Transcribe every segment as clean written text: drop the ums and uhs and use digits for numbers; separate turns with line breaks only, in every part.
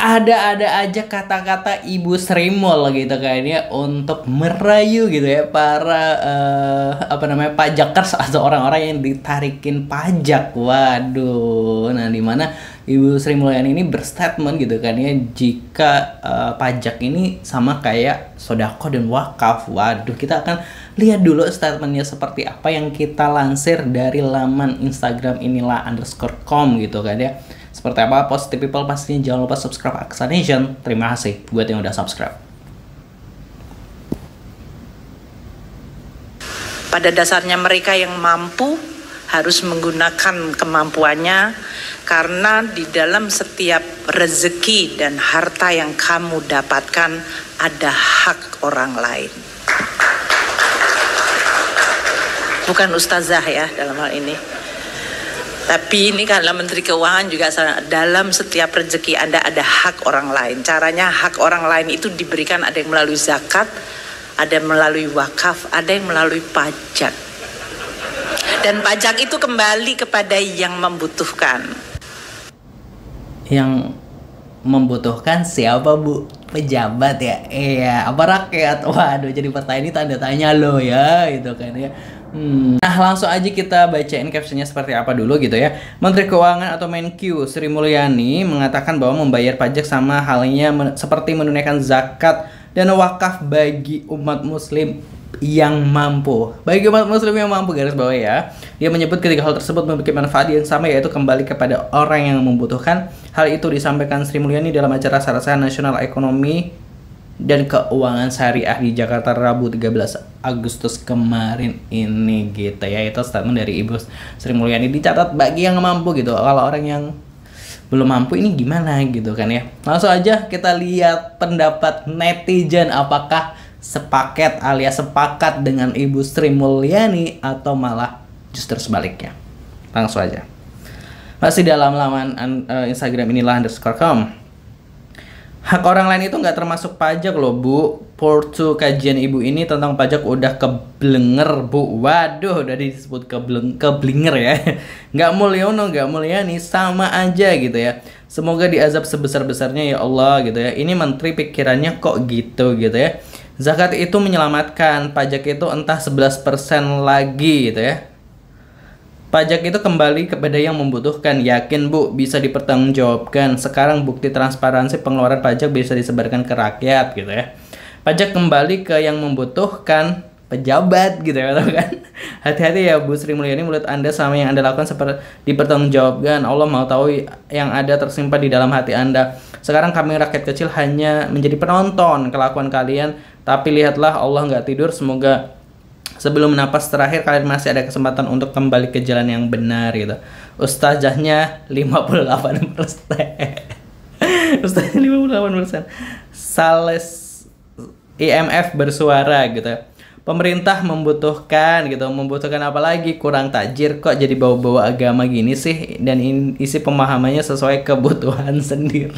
ada aja kata-kata Ibu Sri Mul gitu kan ya untuk merayu gitu ya para pajakers atau orang-orang yang ditarikin pajak. Waduh, nah dimana Ibu Sri Mulyani ini berstatement gitu kan ya, jika pajak ini sama kayak sodako dan wakaf. Waduh, kita akan lihat dulu statementnya seperti apa yang kita lansir dari laman Instagram inilah_com gitu kan ya. Seperti apa Positive People, pastinya jangan lupa subscribe Aksa Nation. Terima kasih buat yang udah subscribe.
Pada dasarnya mereka yang mampu harus menggunakan kemampuannya, karena di dalam setiap rezeki dan harta yang kamu dapatkan ada hak orang lain. Bukan ustazah ya dalam hal ini. Tapi ini kalau Menteri Keuangan juga dalam setiap rezeki Anda ada hak orang lain. Caranya hak orang lain itu diberikan, ada yang melalui zakat, ada yang melalui wakaf, ada yang melalui pajak. Dan pajak itu kembali kepada yang membutuhkan.
Yang membutuhkan siapa Bu? Pejabat ya? Iya, apa rakyat? Waduh, jadi pertanyaan ini tanda tanya loh ya, gitu kan ya. Nah, langsung aja kita bacain captionnya seperti apa dulu gitu ya. Menteri Keuangan atau Menq Sri Mulyani mengatakan bahwa membayar pajak sama halnya seperti menunaikan zakat dan wakaf bagi umat muslim yang mampu. Bagi umat muslim yang mampu, garis bawah ya. Dia menyebut ketiga hal tersebut memiliki manfaat yang sama, yaitu kembali kepada orang yang membutuhkan. Hal itu disampaikan Sri Mulyani dalam acara Sarasehan Nasional Ekonomi dan Keuangan Syariah di Jakarta Rabu 13 Agustus kemarin ini gitu ya. Itu statement dari Ibu Sri Mulyani, dicatat bagi yang mampu gitu. Kalau orang yang belum mampu ini gimana gitu kan ya. Langsung aja kita lihat pendapat netizen, apakah sepaket alias sepakat dengan Ibu Sri Mulyani atau malah justru sebaliknya. Langsung aja. Masih dalam laman Instagram inilah_com. Hak orang lain itu nggak termasuk pajak loh Bu. Portu kajian ibu ini tentang pajak udah keblenger Bu. Waduh, udah disebut keblinger ya. Nggak Mulyono, nggak Mulyani, sama aja gitu ya. Semoga diazab sebesar-besarnya ya Allah gitu ya. Ini menteri pikirannya kok gitu ya. Zakat itu menyelamatkan, pajak itu entah 11% lagi gitu ya. Pajak itu kembali kepada yang membutuhkan. Yakin Bu bisa dipertanggungjawabkan. Sekarang bukti transparansi pengeluaran pajak bisa disebarkan ke rakyat gitu ya. Pajak kembali ke yang membutuhkan, pejabat gitu ya kan. Hati-hati ya Bu Sri Mulyani, mulut Anda sama yang Anda lakukan seperti dipertanggungjawabkan. Allah mau tahu yang ada tersimpan di dalam hati Anda. Sekarang kami rakyat kecil hanya menjadi penonton kelakuan kalian. Tapi lihatlah, Allah nggak tidur. Semoga sebelum napas terakhir kalian masih ada kesempatan untuk kembali ke jalan yang benar gitu. Ustazahnya 58%. Ustazahnya 58%. Sales IMF bersuara gitu. Pemerintah membutuhkan gitu. Membutuhkan apa lagi? Kurang takjir kok jadi bawa-bawa agama gini sih. Dan isi pemahamannya sesuai kebutuhan sendiri.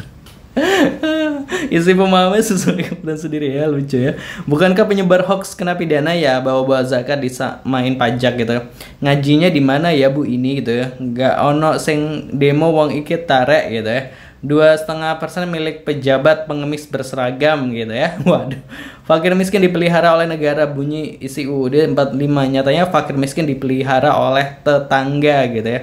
Isi pemahamannya sesuai kebutuhan sendiri ya, lucu ya. Bukankah penyebar hoax kena pidana ya, bawa-bawa zakat disamain pajak gitu. Ngajinya di mana ya Bu ini gitu ya. Nggak ono sing demo wong iki tarek gitu ya. 2,5% milik pejabat pengemis berseragam gitu ya. Waduh. Fakir miskin dipelihara oleh negara, bunyi isi UUD 45. Nyatanya fakir miskin dipelihara oleh tetangga gitu ya.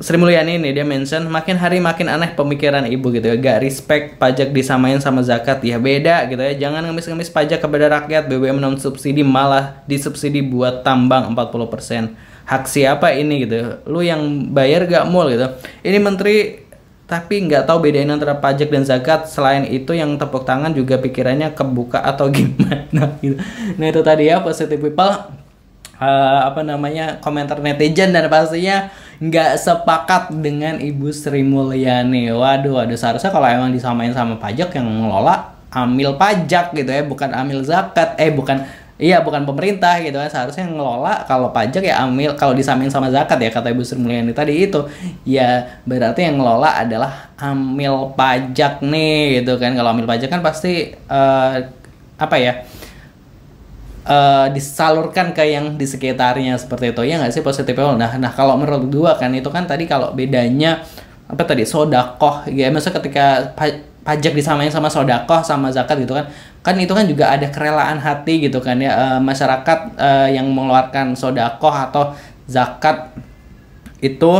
Sri Mulyani ini dia mention, makin hari makin aneh pemikiran ibu gitu ya. Gak respect pajak disamain sama zakat ya, beda gitu ya. Jangan ngemis-ngemis pajak kepada rakyat. BBM non subsidi malah disubsidi buat tambang 40%. Hak siapa ini gitu? Lu yang bayar gak mul gitu. Ini menteri tapi nggak tahu bedain antara pajak dan zakat. Selain itu yang tepuk tangan juga pikirannya kebuka atau gimana gitu. Nah itu tadi ya Positive People, komentar netizen, dan pastinya nggak sepakat dengan Ibu Sri Mulyani. Waduh, seharusnya kalau emang disamain sama pajak, yang ngelola amil pajak gitu ya, bukan amil zakat. Bukan pemerintah gitu kan. Seharusnya yang ngelola kalau pajak ya amil, kalau disamain sama zakat ya kata Ibu Sri Mulyani tadi itu. Ya berarti yang ngelola adalah amil pajak nih gitu kan. Kalau amil pajak kan pasti disalurkan ke yang di sekitarnya seperti itu ya nggak sih Positive People. Nah kalau menurut gua kan itu kan tadi kalau bedanya apa tadi, sodakoh ya, maksudnya ketika pajak disamain sama sodakoh sama zakat gitu kan itu kan juga ada kerelaan hati gitu kan ya. Masyarakat yang mengeluarkan sodakoh atau zakat itu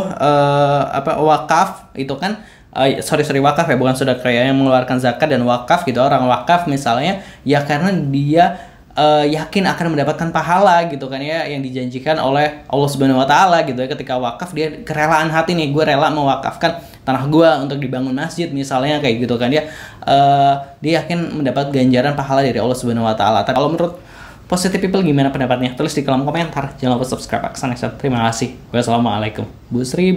wakaf itu kan wakaf ya, bukan sedekah ya, yang mengeluarkan zakat dan wakaf gitu. Orang wakaf misalnya ya karena dia yakin akan mendapatkan pahala gitu kan ya, yang dijanjikan oleh Allah Subhanahu wa taala gitu ya. Ketika wakaf dia kerelaan hati nih, gue rela mewakafkan tanah gue untuk dibangun masjid misalnya kayak gitu kan ya. Dia yakin mendapat ganjaran pahala dari Allah Subhanahu wa taala. Tapi kalau menurut Positive People gimana pendapatnya? Tulis di kolom komentar. Jangan lupa subscribe Aksan Action. Terima kasih. Wassalamualaikum. Bu Sri.